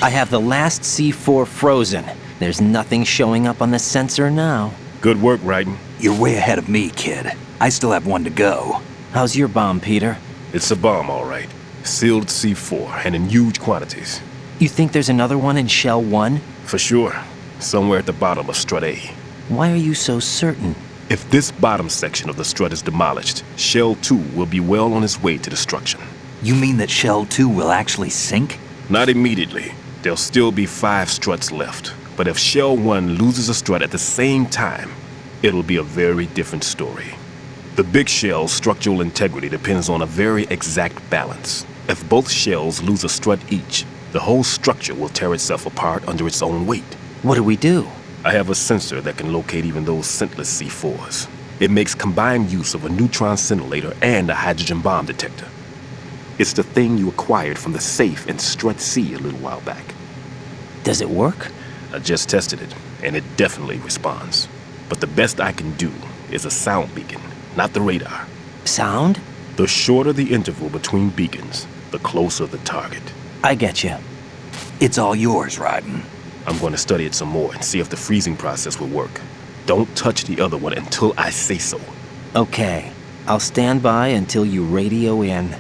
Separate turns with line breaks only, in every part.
I have the last C4 frozen. There's nothing showing up on the sensor now.
Good work, Raiden.
You're way ahead of me, kid. I still have one to go.
How's your bomb, Peter?
It's a bomb, all right. Sealed C4, and in huge quantities.
You think there's another one in Shell 1?
For sure. Somewhere at the bottom of Strut A.
Why are you so certain?
If this bottom section of the strut is demolished, Shell 2 will be well on its way to destruction.
You mean that Shell 2 will actually sink?
Not immediately. There'll still be 5 struts left. But if Shell 1 loses a strut at the same time, it'll be a very different story. The big shell's structural integrity depends on a very exact balance. If both shells lose a strut each, the whole structure will tear itself apart under its own weight.
What do we do?
I have a sensor that can locate even those scentless C4s. It makes combined use of a neutron scintillator and a hydrogen bomb detector. It's the thing you acquired from the safe in Strut C a little while back.
Does it work?
I just tested it, and it definitely responds. But the best I can do is a sound beacon, not the radar.
Sound?
The shorter the interval between beacons, the closer the target.
I get you.
It's all yours, Raiden.
I'm going to study it some more and see if the freezing process will work. Don't touch the other one until I say so.
Okay. I'll stand by until you radio in.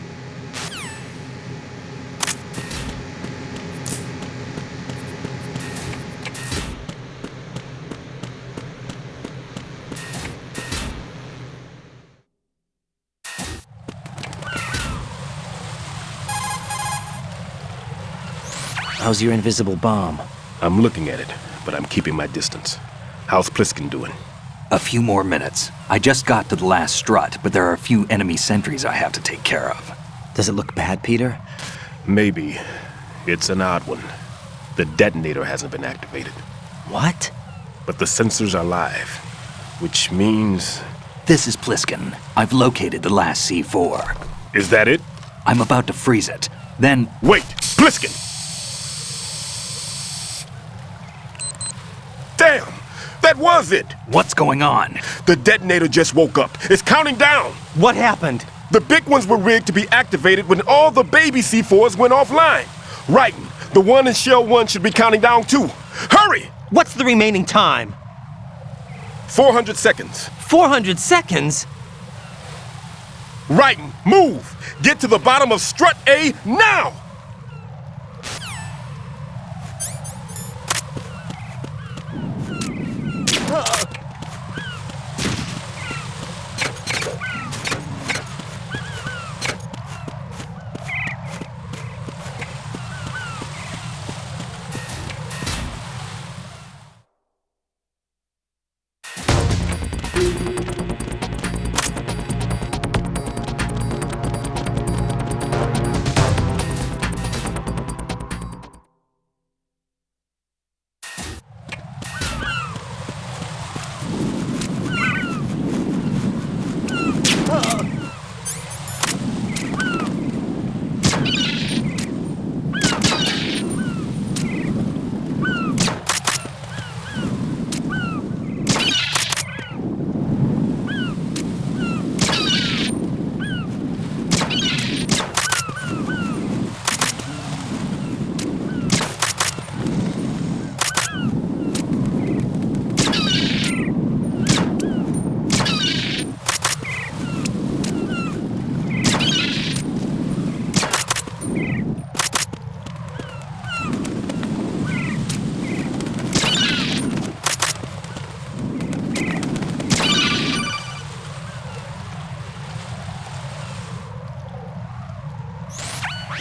How's your invisible bomb?
I'm looking at it, but I'm keeping my distance. How's Pliskin doing?
A few more minutes. I just got to the last strut, but there are a few enemy sentries I have to take care of.
Does it look bad, Peter?
Maybe. It's an odd one. The detonator hasn't been activated.
What?
But the sensors are live, which means...
This is Pliskin. I've located the last C4.
Is that it?
I'm about to freeze it. Then...
Wait! Pliskin! Damn! That was it!
What's going on?
The detonator just woke up. It's counting down!
What happened?
The big ones were rigged to be activated when all the baby C4s went offline. Raiden, the one in Shell 1 should be counting down too. Hurry!
What's the remaining time?
400 seconds.
400 seconds?
Raiden, move! Get to the bottom of Strut A now!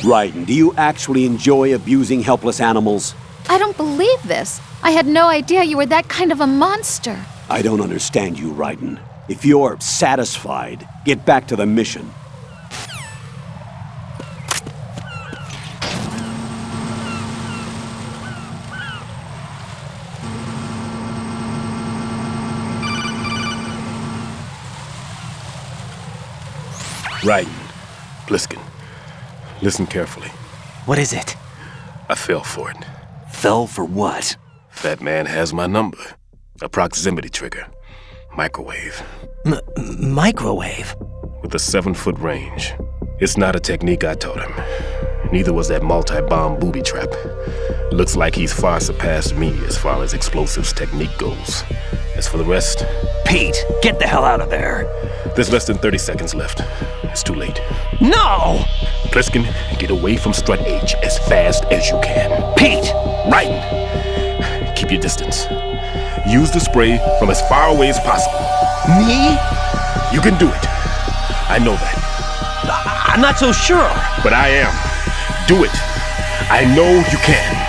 Raiden, do you actually enjoy abusing helpless animals?
I don't believe this. I had no idea you were that kind of a monster.
I don't understand you, Raiden. If you're satisfied, get back to the mission.
Raiden, Pliskin, listen carefully.
What is it?
I fell for it.
Fell for what?
Fatman has my number. A proximity trigger. Microwave.
Microwave?
With a 7-foot range. It's not a technique I taught him. Neither was that multi-bomb booby trap. Looks like he's far surpassed me as far as explosives technique goes. As for the rest...
Pete, get the hell out of there!
There's less than 30 seconds left. It's too late.
No!
Pliskin, get away from Strut H as fast as you can.
Pete!
Right! Keep your distance. Use the spray from as far away as possible.
Me?
You can do it. I know that.
I'm not so sure.
But I am. Do it. I know you can.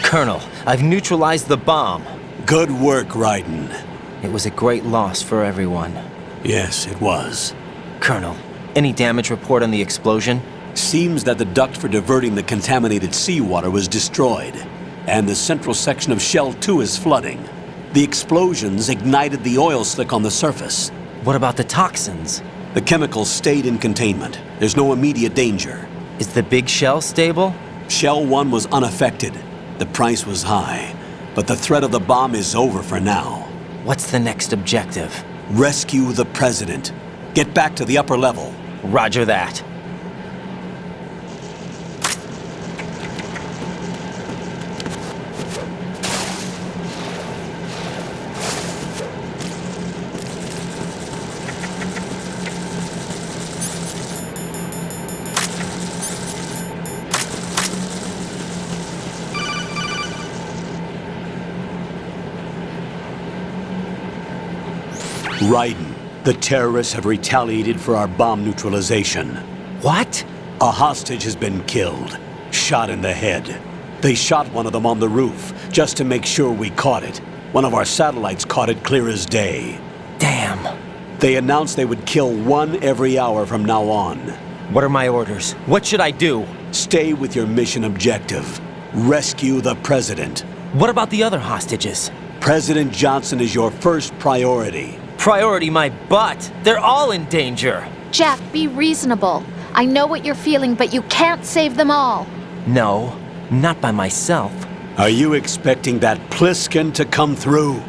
Colonel, I've neutralized the bomb.
Good work, Raiden.
It was a great loss for everyone.
Yes, it was.
Colonel, any damage report on the explosion?
Seems that the duct for diverting the contaminated seawater was destroyed, and the central section of Shell 2 is flooding. The explosions ignited the oil slick on the surface.
What about the toxins?
The chemicals stayed in containment. There's no immediate danger.
Is the big shell stable?
Shell 1 was unaffected. The price was high, but the threat of the bomb is over for now.
What's the next objective?
Rescue the President. Get back to the upper level.
Roger that.
Raiden, the terrorists have retaliated for our bomb neutralization.
What?
A hostage has been killed, shot in the head. They shot one of them on the roof, just to make sure we caught it. One of our satellites caught it clear as day.
Damn.
They announced they would kill one every hour from now on.
What are my orders? What should I do?
Stay with your mission objective. Rescue the President.
What about the other hostages?
President Johnson is your first priority.
Priority my butt. They're all in danger.
Jeff, be reasonable. I know what you're feeling, but you can't save them all.
No, not by myself.
Are you expecting that Pliskin to come through?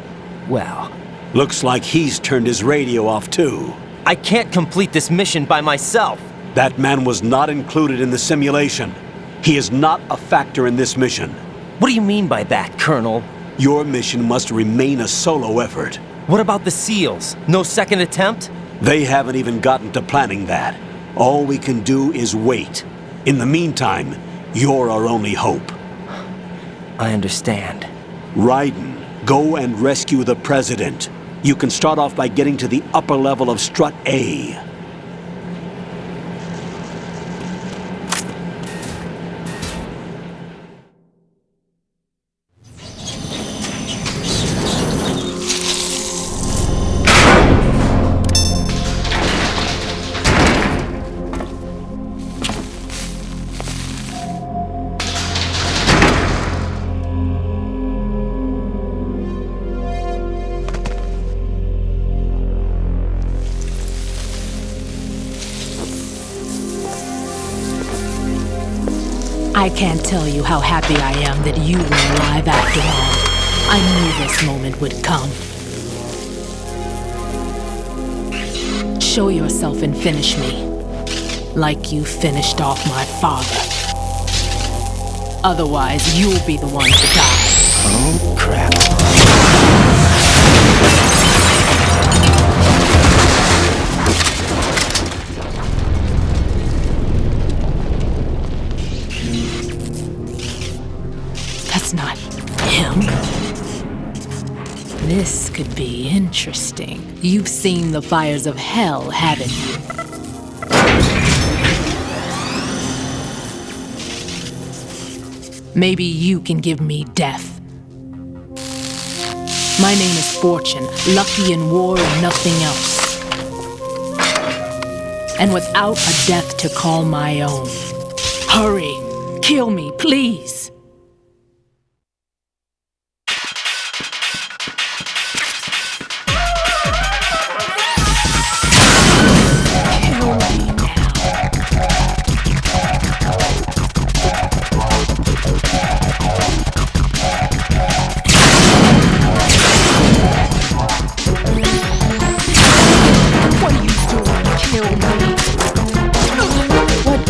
Well,
Looks like he's turned his radio off too.
I can't complete this mission by myself.
That man was not included in the simulation. He is not a factor in this mission.
What do you mean by that, Colonel?
Your mission must remain a solo effort.
What about the SEALs? No second attempt?
They haven't even gotten to planning that. All we can do is wait. In the meantime, you're our only hope.
I understand.
Raiden, go and rescue the President. You can start off by getting to the upper level of Strut A.
I can't tell you how happy I am that you were alive after all. I knew this moment would come. Show yourself and finish me, like you finished off my father. Otherwise, you'll be the one to die.
Oh, crap.
This could be interesting. You've seen the fires of hell, haven't you? Maybe you can give me death. My name is Fortune, lucky in war and nothing else. And without a death to call my own. Hurry! Kill me, please!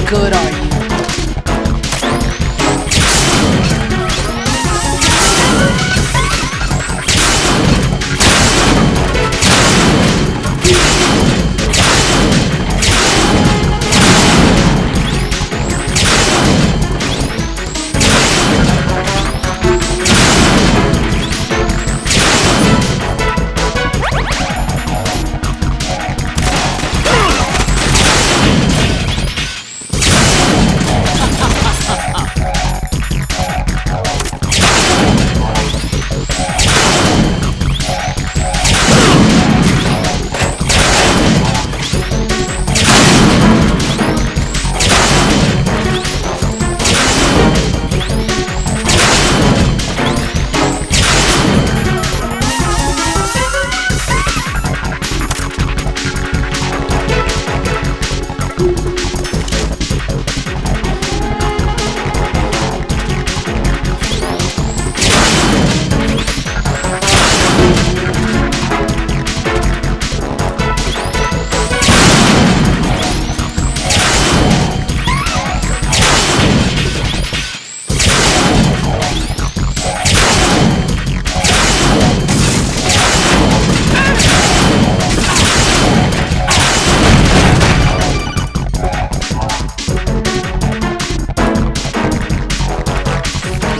Good are you?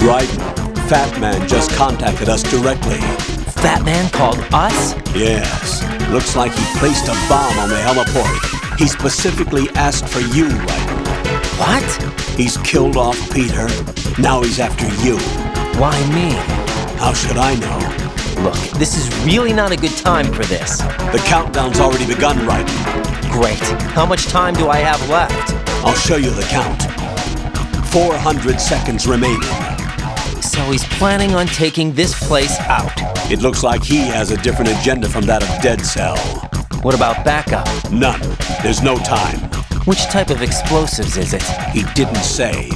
Right. Fatman just contacted us directly.
Fatman called us?
Yes. Looks like he placed a bomb on the heliport. He specifically asked for you, right?
What?
He's killed off Peter. Now he's after you.
Why me?
How should I know?
Look, this is really not a good time for this.
The countdown's already begun, right?
Great. How much time do I have left?
I'll show you the count. 400 seconds remaining.
So he's planning on taking this place out.
It looks like he has a different agenda from that of Dead Cell.
What about backup?
None. There's no time.
Which type of explosives is it?
He didn't say.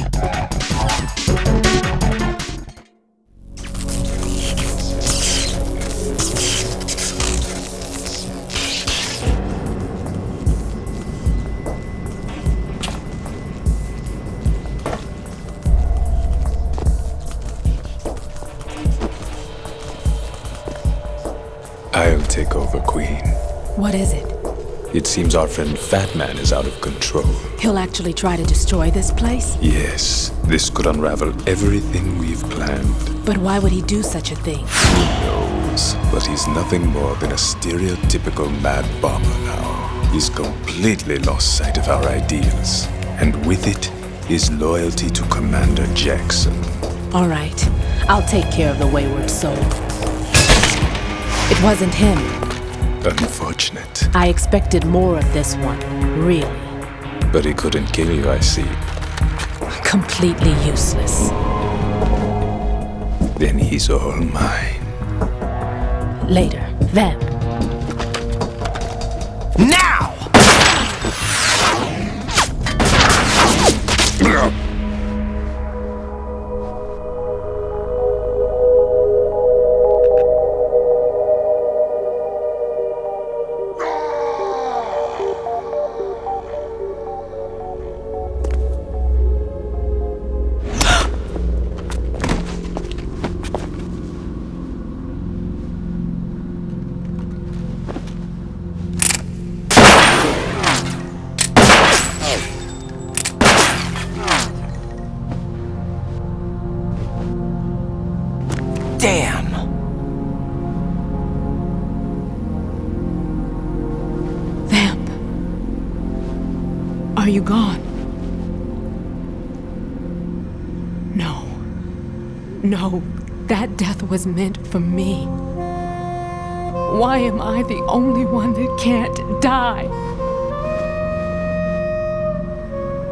I'll take over, Queen.
What is it?
It seems our friend Fatman is out of control.
He'll actually try to destroy this place?
Yes, this could unravel everything we've planned.
But why would he do such a thing?
Who knows? But he's nothing more than a stereotypical mad bomber now. He's completely lost sight of our ideals. And with it, his loyalty to Commander Jackson.
All right. I'll take care of the wayward soul. It wasn't him.
Unfortunate.
I expected more of this one, really.
But he couldn't kill you, I see.
Completely useless.
Then he's all mine.
Later, vamp.
Now! Damn!
No. No, that death was meant for me. Why am I the only one that can't die?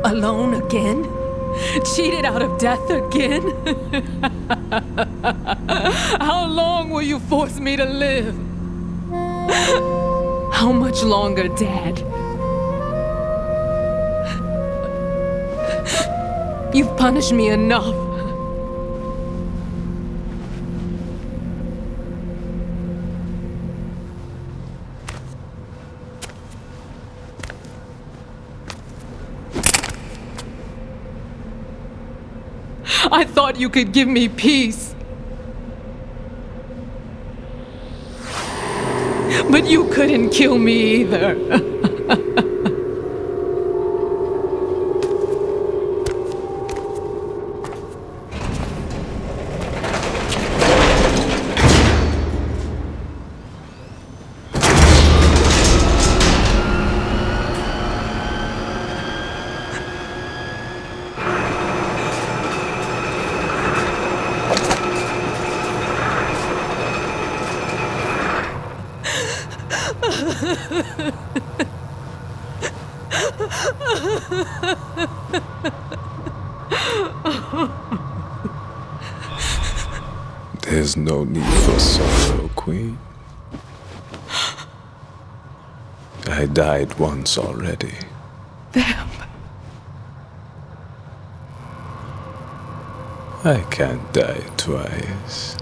Alone again? Cheated out of death again? How long will you force me to live? How much longer, Dad? You've punished me enough. I thought you could give me peace. But you couldn't kill me either.
There's no need for sorrow, Queen. I died once already.
Them.
I can't die twice.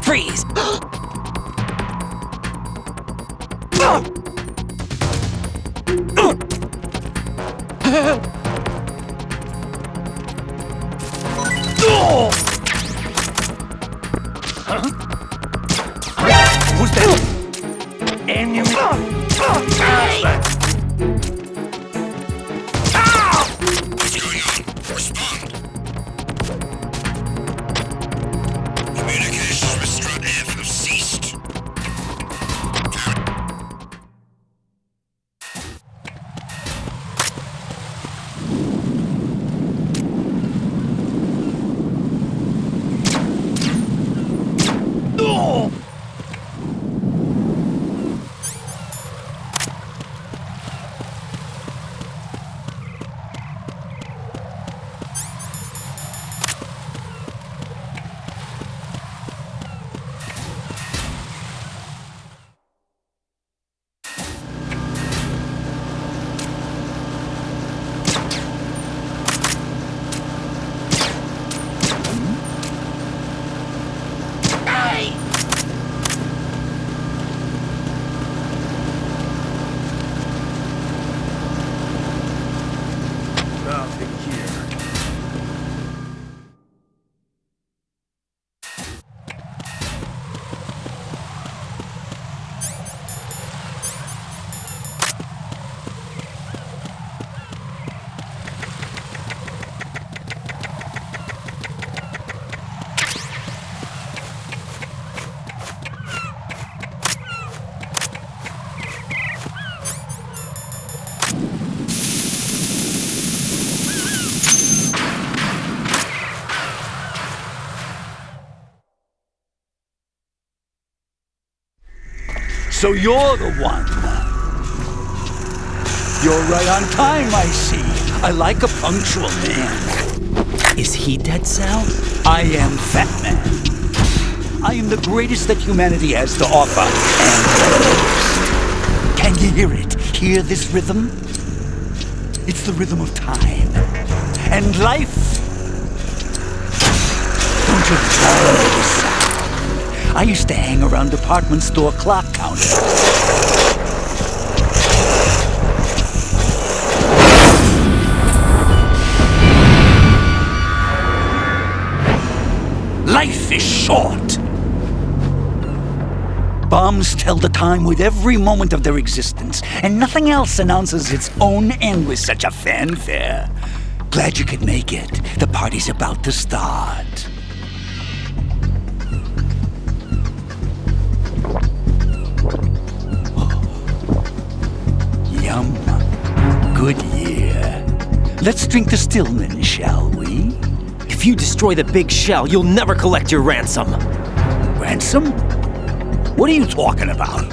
Freeze!
Who's that? Enemy!
What's going on? Respond. Communications with Strut F have ceased.
So you're the one. You're right on time, I see. I like a punctual man.
Is he dead, Sal?
I am Fatman. I am the greatest that humanity has to offer, and the most. Can you hear it? Hear this rhythm? It's the rhythm of time. And life. Don't you love this sound? I used to hang around department store clock counters. Life is short. Bombs tell the time with every moment of their existence, and nothing else announces its own end with such a fanfare. Glad you could make it. The party's about to start. Yum. Good year. Let's drink the Stillman, shall we?
If you destroy the big shell, you'll never collect your ransom.
Ransom? What are you talking about?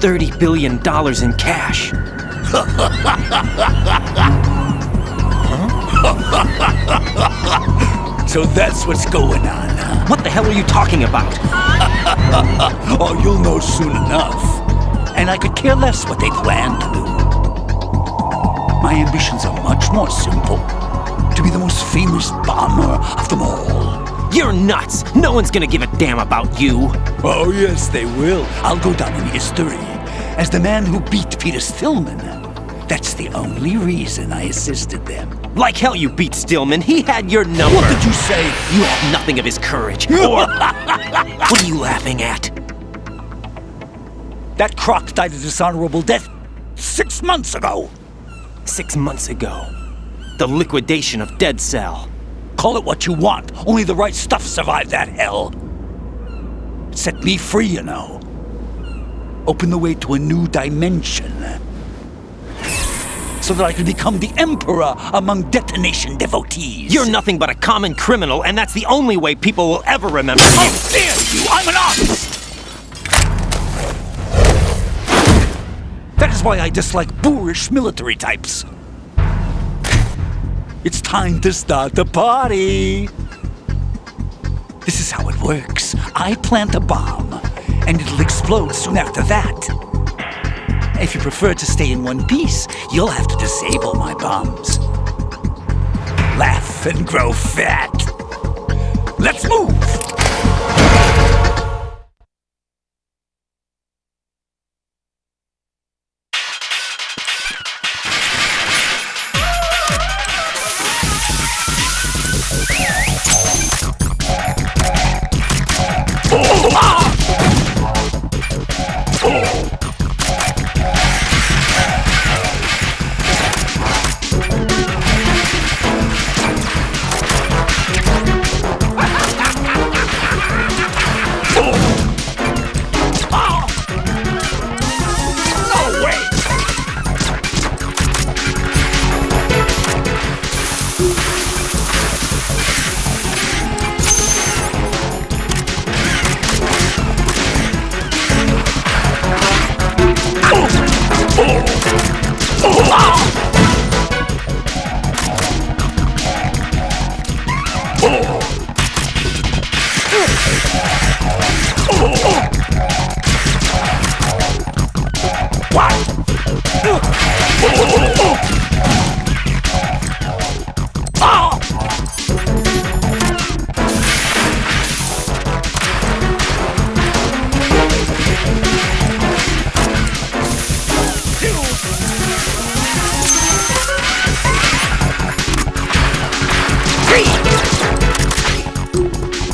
$30 billion in cash.
So that's what's going on, huh?
What the hell are you talking about?
Oh, you'll know soon enough. And I could care less what they plan to do. My ambitions are much more simple. To be the most famous bomber of them all.
You're nuts! No one's gonna give a damn about you!
Oh, yes, they will. I'll go down in history as the man who beat Peter Stillman. That's the only reason I assisted them.
Like hell you beat Stillman. He had your number.
What did you say?
You have nothing of his courage. Or... What are you laughing at?
That croc died a dishonorable death 6 months ago.
6 months ago. The liquidation of Dead Cell.
Call it what you want. Only the right stuff survived that hell. It set me free, you know. Opened the way to a new dimension. So that I could become the emperor among detonation devotees.
You're nothing but a common criminal, and that's the only way people will ever remember you.
How dare you! I'm an artist! That is why I dislike boorish military types. It's time to start the party. This is how it works. I plant a bomb, and it'll explode soon after that. If you prefer to stay in one piece, you'll have to disable my bombs. Laugh and grow fat. Let's move!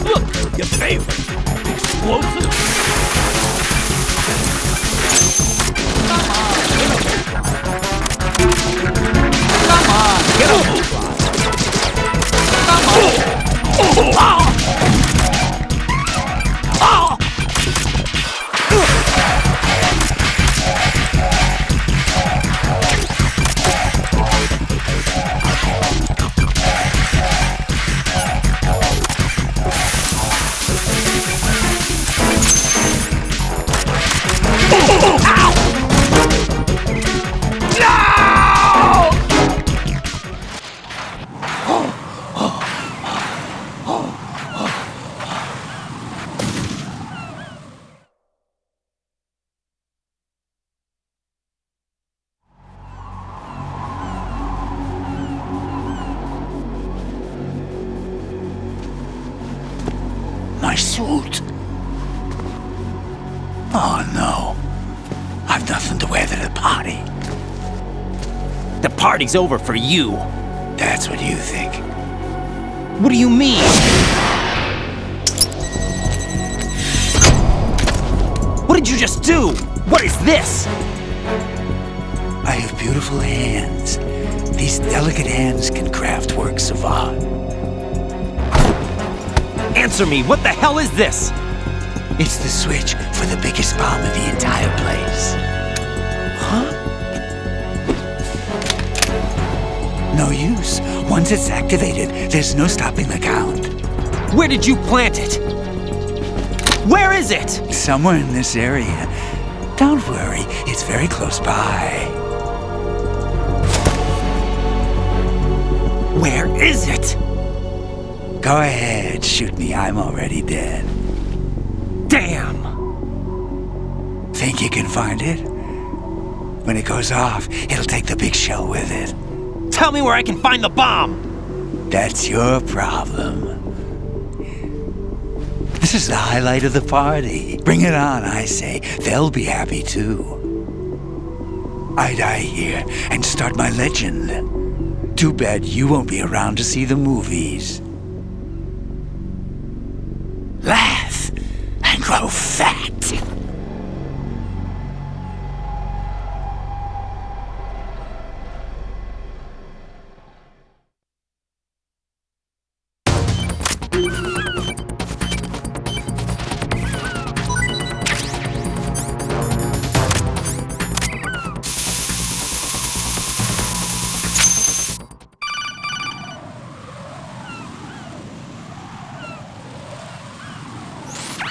Look, your favorite. Explosive. Come on, get a move on. Come on. Oh. Oh. suit. Oh no. I've nothing to wear to the party.
The party's over for you.
That's what you think.
What do you mean? What did you just do? What is this?
I have beautiful hands. These delicate hands can craft works of art.
Answer me, what the hell is this?
It's the switch for the biggest bomb in the entire place.
Huh?
No use. Once it's activated, there's no stopping the count.
Where did you plant it? Where is it?
Somewhere in this area. Don't worry, it's very close by.
Where is it?
Go ahead, shoot me. I'm already dead.
Damn!
Think you can find it? When it goes off, it'll take the big shell with it.
Tell me where I can find the bomb!
That's your problem. This is the highlight of the party. Bring it on, I say. They'll be happy too. I die here and start my legend. Too bad you won't be around to see the movies. Laugh and grow fat.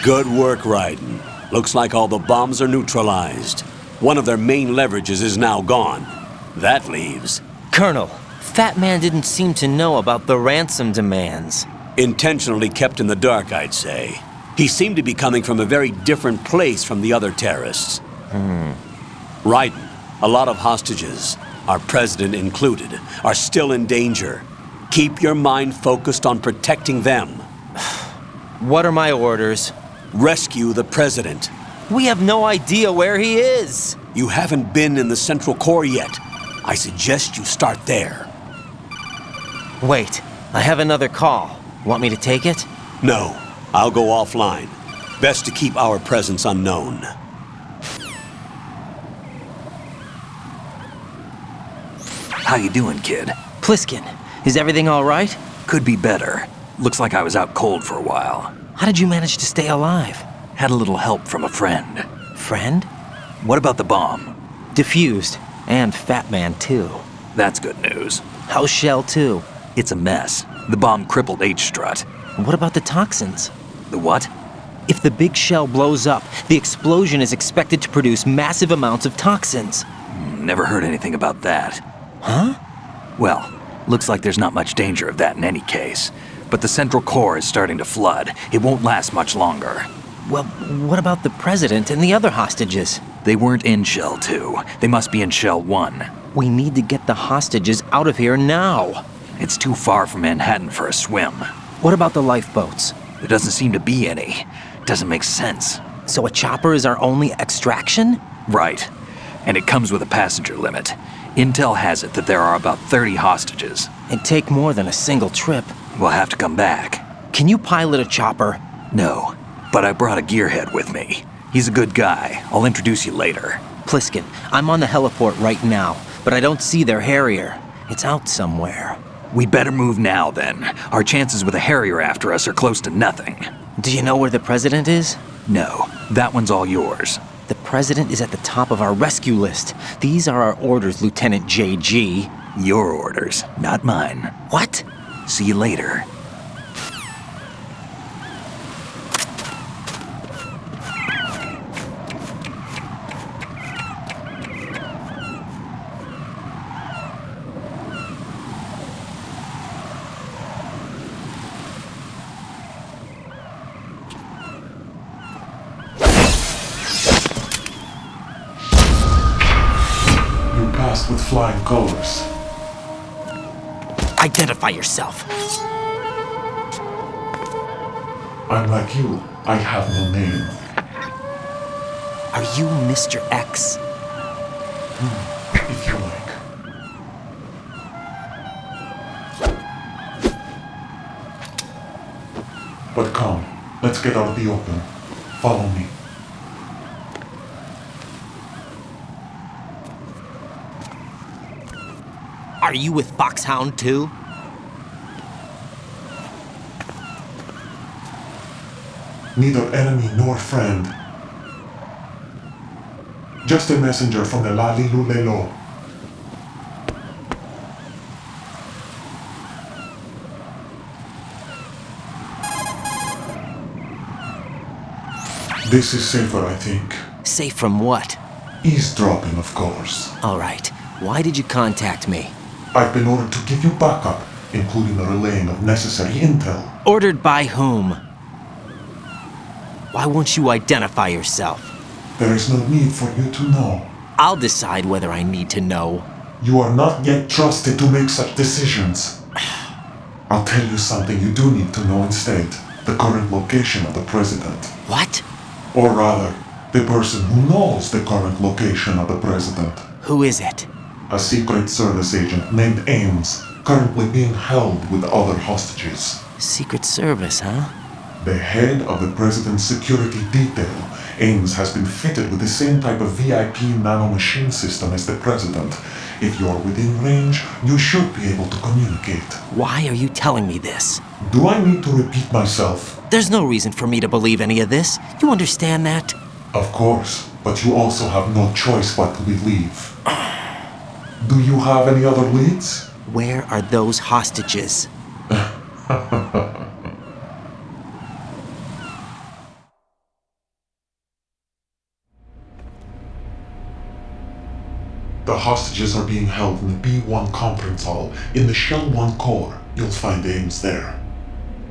Good work, Raiden. Looks like all the bombs are neutralized. One of their main leverages is now gone. That leaves...
Colonel, Fatman didn't seem to know about the ransom demands.
Intentionally kept in the dark, I'd say. He seemed to be coming from a very different place from the other terrorists. Raiden, a lot of hostages, our president included, are still in danger. Keep your mind focused on protecting them.
What are my orders?
Rescue the president.
We have no idea where he is.
You haven't been in the Central Core yet. I suggest you start there.
Wait, I have another call. Want me to take it?
No, I'll go offline. Best to keep our presence unknown.
How you doing, kid?
Pliskin, is everything all right?
Could be better. Looks like I was out cold for a while.
How did you manage to stay alive?
Had a little help from a friend.
Friend?
What about the bomb?
Defused. And Fatman, too.
That's good news.
How's Shell 2?
It's a mess. The bomb crippled Strut.
What about the toxins?
The what?
If the big shell blows up, the explosion is expected to produce massive amounts of toxins.
Never heard anything about that.
Huh?
Well, looks like there's not much danger of that in any case. But the Central Core is starting to flood. It won't last much longer.
Well, what about the president and the other hostages?
They weren't in Shell 2. They must be in Shell 1.
We need to get the hostages out of here now.
It's too far from Manhattan for a swim.
What about the lifeboats?
There doesn't seem to be any. Doesn't make sense.
So a chopper is our only extraction?
Right. And it comes with a passenger limit. Intel has it that there are about 30 hostages.
It'd take more than a single trip.
We'll have to come back.
Can you pilot a chopper?
No, but I brought a gearhead with me. He's a good guy. I'll introduce you later.
Pliskin, I'm on the heliport right now, but I don't see their Harrier. It's out somewhere.
We better move now, then. Our chances with a Harrier after us are close to nothing.
Do you know where the president is?
No, that one's all yours.
The president is at the top of our rescue list. These are our orders, Lieutenant J.G.
Your orders, not mine.
What?
See you later.
You passed with flying colors.
Identify yourself.
I'm like you. I have no name.
Are you Mr. X?
If you like. But come, let's get out of the open. Follow me.
Are you with Foxhound too?
Neither enemy nor friend. Just a messenger from the Lalilulelo. This is safer, I think.
Safe from what?
Eavesdropping, of course.
All right. Why did you contact me?
I've been ordered to give you backup, including the relaying of necessary intel.
Ordered by whom? Why won't you identify yourself?
There is no need for you to know.
I'll decide whether I need to know.
You are not yet trusted to make such decisions. I'll tell you something you do need to know instead. The current location of the president.
What?
Or rather, the person who knows the current location of the president.
Who is it?
A Secret Service agent named Ames, currently being held with other hostages.
Secret Service, huh?
The head of the president's security detail, Ames, has been fitted with the same type of VIP nanomachine system as the president. If you're within range, you should be able to communicate.
Why are you telling me this?
Do I need to repeat myself?
There's no reason for me to believe any of this. You understand that?
Of course, but you also have no choice but to believe. Do you have any other leads?
Where are those hostages?
The hostages are being held in the B.1 conference hall in the Shell 1 core. You'll find Ames there.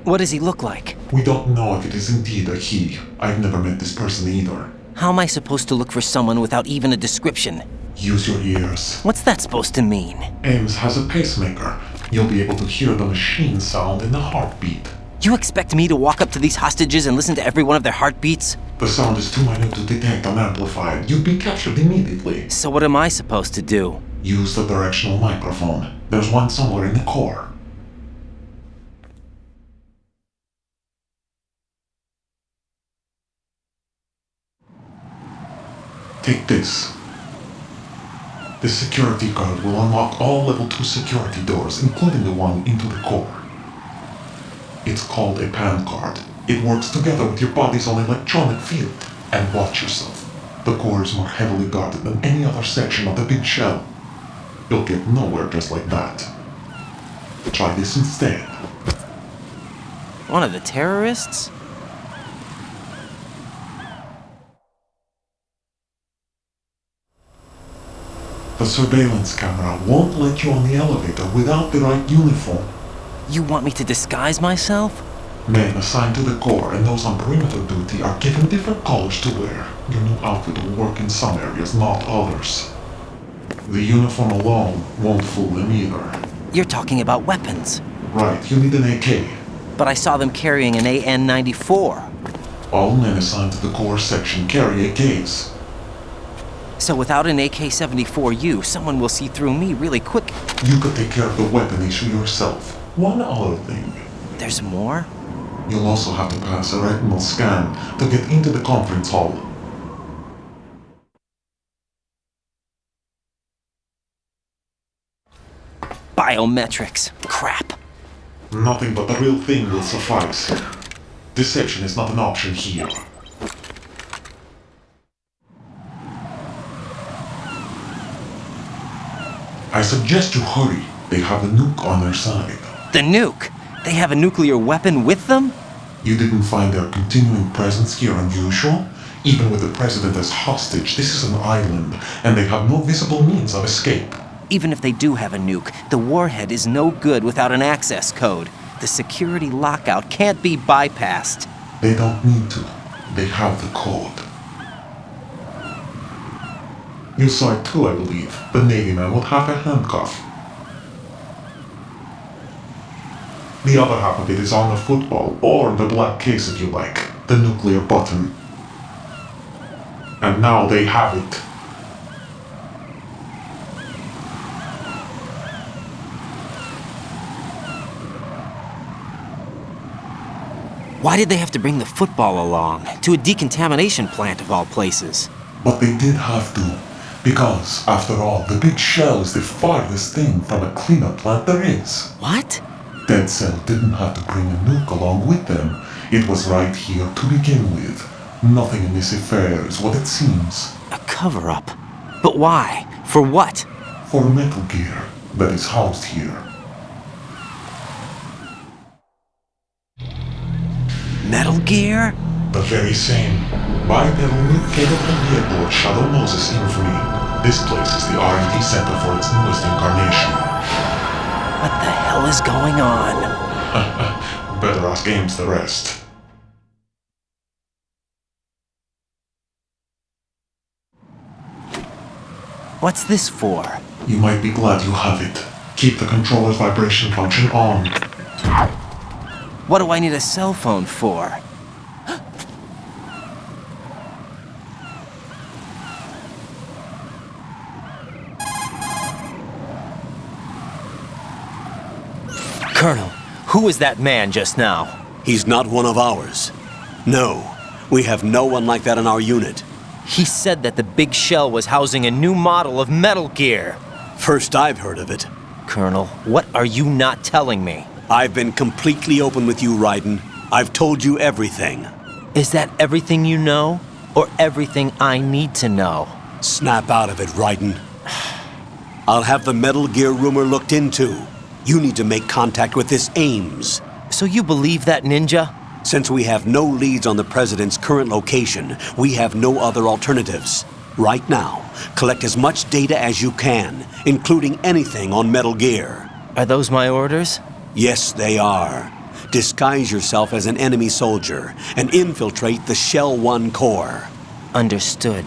What does he look like?
We don't know if it is indeed a he. I've never met this person either.
How am I supposed to look for someone without even a description?
Use your ears.
What's that supposed to mean?
Ames has a pacemaker. You'll be able to hear the machine sound in the heartbeat.
You expect me to walk up to these hostages and listen to every one of their heartbeats?
The sound is too minute to detect unamplified. You'd be captured immediately.
So what am I supposed to do?
Use the directional microphone. There's one somewhere in the core. Take this. The security card will unlock all level 2 security doors, including the one into the core. It's called a PAN card. It works together with your body's own electronic field. And watch yourself. The core is more heavily guarded than any other section of the big shell. You'll get nowhere just like that. Try this instead.
One of the terrorists?
The surveillance camera won't let you on the elevator without the right uniform.
You want me to disguise myself?
Men assigned to the core and those on perimeter duty are given different colors to wear. Your new outfit will work in some areas, not others. The uniform alone won't fool them either.
You're talking about weapons.
Right, you need an AK.
But I saw them carrying an AN-94.
All men assigned to the core section carry AKs.
So without an AK-74U, someone will see through me really quick.
You could take care of the weapon issue yourself. One other thing.
There's more?
You'll also have to pass a retinal scan to get into the conference hall.
Biometrics. Crap.
Nothing but the real thing will suffice. Deception is not an option here. I suggest you hurry. They have the nuke on their side.
The nuke? They have a nuclear weapon with them?
You didn't find their continuing presence here unusual? Even with the president as hostage, this is an island, and they have no visible means of escape.
Even if they do have a nuke, the warhead is no good without an access code. The security lockout can't be bypassed.
They don't need to. They have the code. You saw it too, I believe. The Navy man with half a handcuff. The other half of it is on the football, or the black case if you like, the nuclear button. And now they have it.
Why did they have to bring the football along? To a decontamination plant of all places.
But they did have to. Because, after all, the big shell is the farthest thing from a cleanup plant there is.
What?
Dead Cell didn't have to bring a nuke along with them. It was right here to begin with. Nothing in this affair is what it seems.
A cover-up? But why? For what?
For Metal Gear that is housed here.
Metal Gear?
The very same. Bipedal nuke capable Heliport Shadow Moses infamy. This place is the R&D center for its newest incarnation.
What the hell is going on?
Better ask Ames the rest.
What's this for?
You might be glad you have it. Keep the controller's vibration function on.
What do I need a cell phone for? Colonel, who was that man just now?
He's not one of ours. No, we have no one like that in our unit.
He said that the big shell was housing a new model of Metal Gear.
First I've heard of it.
Colonel, what are you not telling me?
I've been completely open with you, Raiden. I've told you everything.
Is that everything you know? Or everything I need to know?
Snap out of it, Raiden. I'll have the Metal Gear rumor looked into. You need to make contact with this Ames.
So you believe that ninja?
Since we have no leads on the President's current location, we have no other alternatives. Right now, collect as much data as you can, including anything on Metal Gear.
Are those my orders?
Yes, they are. Disguise yourself as an enemy soldier and infiltrate the Shell 1 core.
Understood.